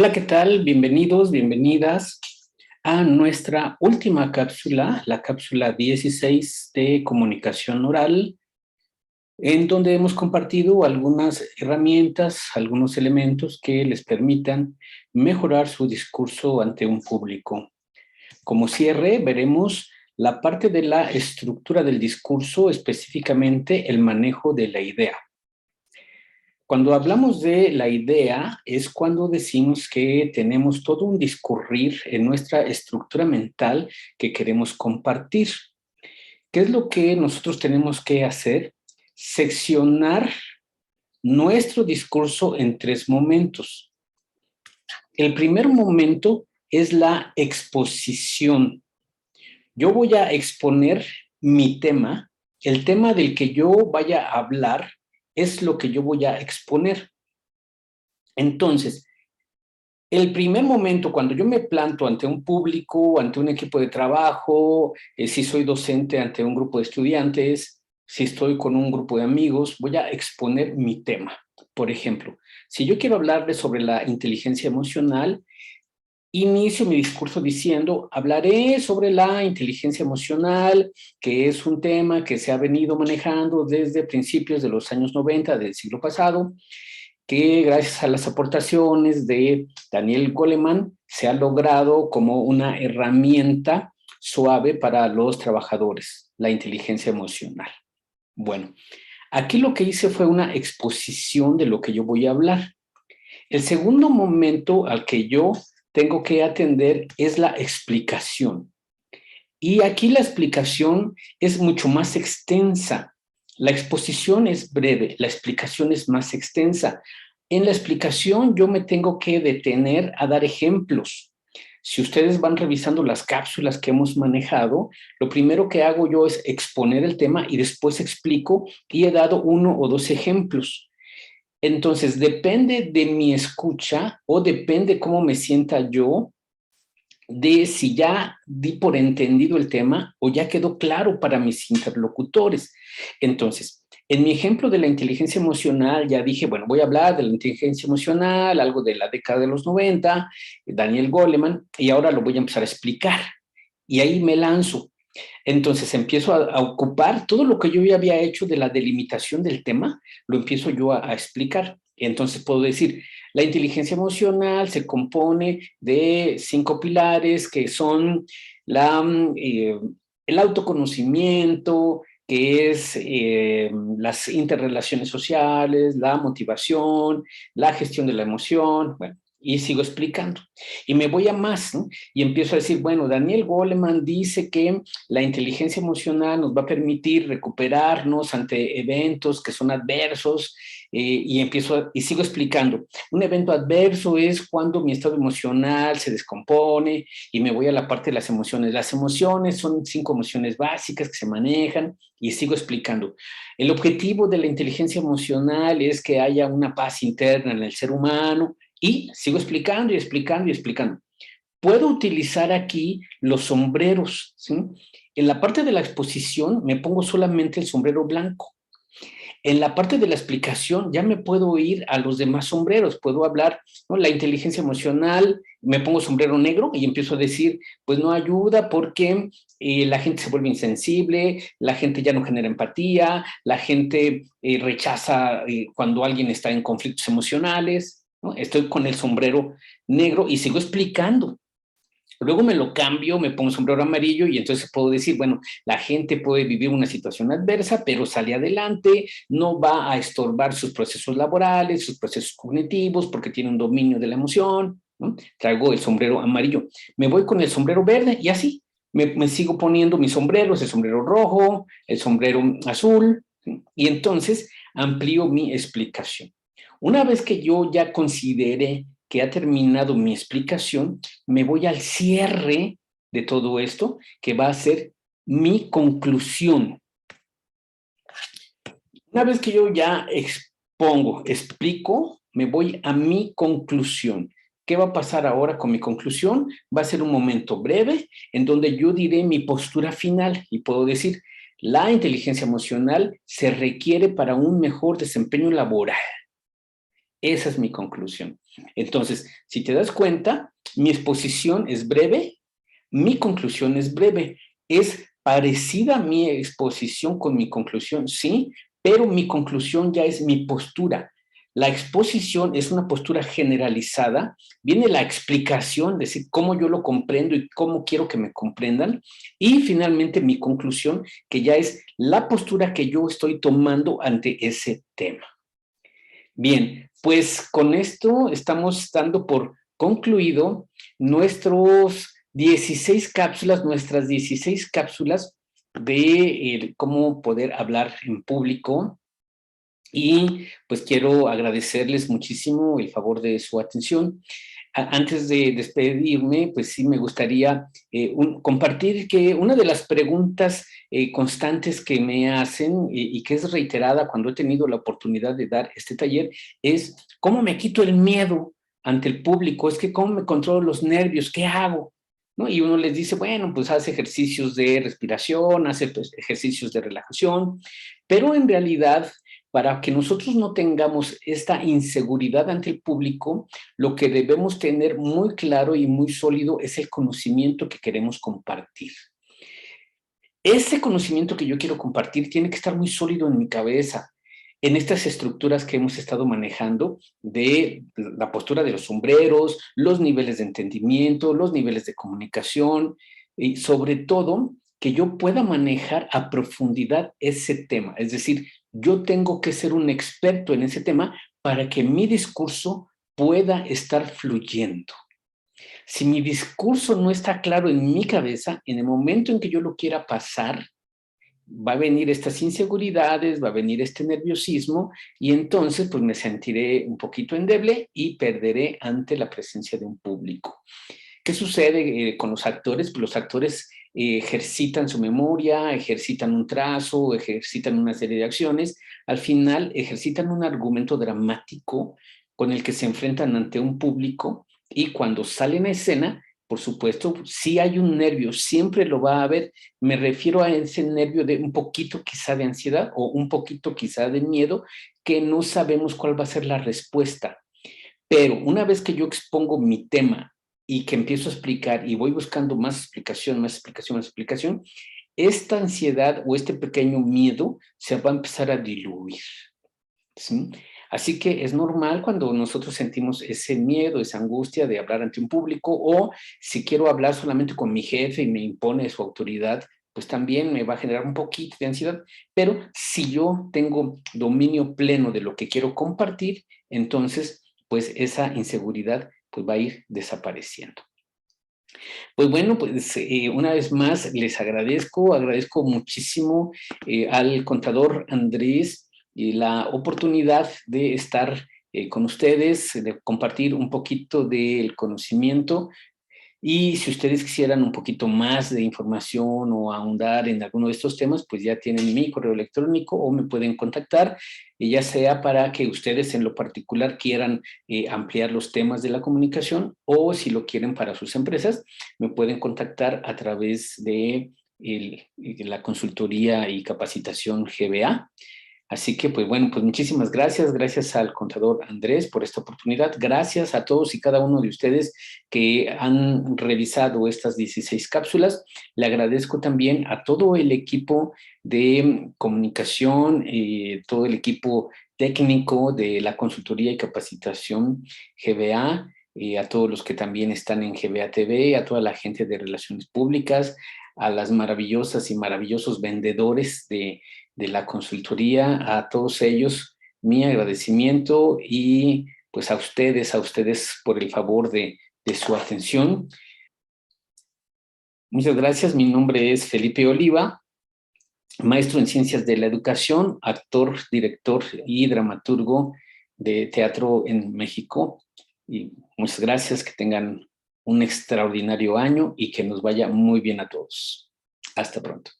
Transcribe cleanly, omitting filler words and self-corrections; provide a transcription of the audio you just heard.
Hola, ¿qué tal? Bienvenidos, bienvenidas a nuestra última cápsula, la cápsula 16 de comunicación oral, en donde hemos compartido algunas herramientas, algunos elementos que les permitan mejorar su discurso ante un público. Como cierre, veremos la parte de la estructura del discurso, específicamente el manejo de la idea. Cuando hablamos de la idea es cuando decimos que tenemos todo un discurrir en nuestra estructura mental que queremos compartir. ¿Qué es lo que nosotros tenemos que hacer? Seccionar nuestro discurso en tres momentos. El primer momento es la exposición. Yo voy a exponer mi tema, el tema del que yo vaya a hablar es lo que yo voy a exponer. Entonces, el primer momento, cuando yo me planto ante un público, ante un equipo de trabajo, si soy docente ante un grupo de estudiantes, si estoy con un grupo de amigos, voy a exponer mi tema. Por ejemplo, si yo quiero hablarles sobre la inteligencia emocional, inicio mi discurso diciendo, hablaré sobre la inteligencia emocional, que es un tema que se ha venido manejando desde principios de los años 90 del siglo pasado, que gracias a las aportaciones de Daniel Goleman se ha logrado como una herramienta suave para los trabajadores, la inteligencia emocional. Bueno, aquí lo que hice fue una exposición de lo que yo voy a hablar. El segundo momento al que yo tengo que atender es la explicación. Y aquí la explicación es mucho más extensa. La exposición es breve, la explicación es más extensa. En la explicación yo me tengo que detener a dar ejemplos. Si ustedes van revisando las cápsulas que hemos manejado, lo primero que hago yo es exponer el tema y después explico y he dado uno o dos ejemplos. Entonces, depende de mi escucha o depende cómo me sienta yo, de si ya di por entendido el tema o ya quedó claro para mis interlocutores. Entonces, en mi ejemplo de la inteligencia emocional, ya dije, bueno, voy a hablar de la inteligencia emocional, algo de la década de los 90, Daniel Goleman, y ahora lo voy a empezar a explicar. Y ahí me lanzo. Entonces empiezo a ocupar todo lo que yo ya había hecho de la delimitación del tema, lo empiezo yo a explicar. Entonces puedo decir, la inteligencia emocional se compone de 5 pilares que son la, el autoconocimiento, que es las interrelaciones sociales, la motivación, la gestión de la emoción, bueno, y sigo explicando. Y me voy a más, ¿no? Y empiezo a decir, bueno, Daniel Goleman dice que la inteligencia emocional nos va a permitir recuperarnos ante eventos que son adversos, y empiezo y sigo explicando. Un evento adverso es cuando mi estado emocional se descompone y me voy a la parte de las emociones. Las emociones son 5 emociones básicas que se manejan y sigo explicando. El objetivo de la inteligencia emocional es que haya una paz interna en el ser humano y sigo explicando y explicando y explicando. Puedo utilizar aquí los sombreros, ¿sí? En la parte de la exposición me pongo solamente el sombrero blanco. En la parte de la explicación ya me puedo ir a los demás sombreros, puedo hablar, ¿no? La inteligencia emocional, me pongo sombrero negro y empiezo a decir, pues no ayuda porque la gente se vuelve insensible, la gente ya no genera empatía, la gente rechaza cuando alguien está en conflictos emocionales, ¿no? Estoy con el sombrero negro y sigo explicando. Luego me lo cambio, me pongo sombrero amarillo y entonces puedo decir, bueno, la gente puede vivir una situación adversa, pero sale adelante, no va a estorbar sus procesos laborales, sus procesos cognitivos, porque tiene un dominio de la emoción, ¿no? Traigo el sombrero amarillo. Me voy con el sombrero verde y así me sigo poniendo mis sombreros, el sombrero rojo, el sombrero azul, ¿sí? Y entonces amplío mi explicación. Una vez que yo ya considere que ha terminado mi explicación, me voy al cierre de todo esto, que va a ser mi conclusión. Una vez que yo ya expongo, explico, me voy a mi conclusión. ¿Qué va a pasar ahora con mi conclusión? Va a ser un momento breve en donde yo diré mi postura final y puedo decir, la inteligencia emocional se requiere para un mejor desempeño laboral. Esa es mi conclusión. Entonces, si te das cuenta, mi exposición es breve, mi conclusión es breve. Es parecida a mi exposición con mi conclusión, sí, pero mi conclusión ya es mi postura. La exposición es una postura generalizada, viene la explicación, es decir, cómo yo lo comprendo y cómo quiero que me comprendan, y finalmente mi conclusión, que ya es la postura que yo estoy tomando ante ese tema. Bien, pues con esto estamos dando por concluido nuestras 16 cápsulas de cómo poder hablar en público. Y pues quiero agradecerles muchísimo el favor de su atención. Antes de despedirme, pues sí me gustaría compartir que una de las preguntas constantes que me hacen y que es reiterada cuando he tenido la oportunidad de dar este taller es ¿cómo me quito el miedo ante el público? Es que ¿cómo me controlo los nervios? ¿Qué hago? ¿No? Y uno les dice, bueno, pues hace ejercicios de respiración, hace pues, ejercicios de relajación, pero en realidad para que nosotros no tengamos esta inseguridad ante el público, lo que debemos tener muy claro y muy sólido es el conocimiento que queremos compartir. Ese conocimiento que yo quiero compartir tiene que estar muy sólido en mi cabeza, en estas estructuras que hemos estado manejando de la postura de los sombreros, los niveles de entendimiento, los niveles de comunicación y sobre todo que yo pueda manejar a profundidad ese tema. Es decir, yo tengo que ser un experto en ese tema para que mi discurso pueda estar fluyendo. Si mi discurso no está claro en mi cabeza, en el momento en que yo lo quiera pasar, va a venir estas inseguridades, va a venir este nerviosismo y entonces pues me sentiré un poquito endeble y perderé ante la presencia de un público. ¿Qué sucede con los actores? Pues los actores ejercitan su memoria, ejercitan un trazo, ejercitan una serie de acciones, al final ejercitan un argumento dramático con el que se enfrentan ante un público y cuando salen a escena, por supuesto, si hay un nervio, siempre lo va a haber. Me refiero a ese nervio de un poquito quizá de ansiedad o un poquito quizá de miedo, que no sabemos cuál va a ser la respuesta. Pero una vez que yo expongo mi tema y que empiezo a explicar y voy buscando más explicación, más explicación, más explicación, esta ansiedad o este pequeño miedo se va a empezar a diluir. ¿Sí? Así que es normal cuando nosotros sentimos ese miedo, esa angustia de hablar ante un público o si quiero hablar solamente con mi jefe y me impone su autoridad, pues también me va a generar un poquito de ansiedad. Pero si yo tengo dominio pleno de lo que quiero compartir, entonces pues esa inseguridad pues va a ir desapareciendo. Pues bueno, pues una vez más les agradezco muchísimo al contador Andrés la oportunidad de estar con ustedes, de compartir un poquito del conocimiento y si ustedes quisieran un poquito más de información o ahondar en alguno de estos temas, pues ya tienen mi correo electrónico o me pueden contactar, ya sea para que ustedes en lo particular quieran ampliar los temas de la comunicación o si lo quieren para sus empresas, me pueden contactar a través de la consultoría y capacitación GBA. Así que, pues bueno, pues muchísimas gracias al contador Andrés por esta oportunidad. Gracias a todos y cada uno de ustedes que han revisado estas 16 cápsulas. Le agradezco también a todo el equipo de comunicación, todo el equipo técnico de la consultoría y capacitación GBA, a todos los que también están en GBA TV, a toda la gente de relaciones públicas, a las maravillosas y maravillosos vendedores de la consultoría, a todos ellos mi agradecimiento y pues a ustedes por el favor de su atención. Muchas gracias, mi nombre es Felipe Oliva, maestro en Ciencias de la Educación, actor, director y dramaturgo de teatro en México. Y muchas gracias, que tengan un extraordinario año y que nos vaya muy bien a todos. Hasta pronto.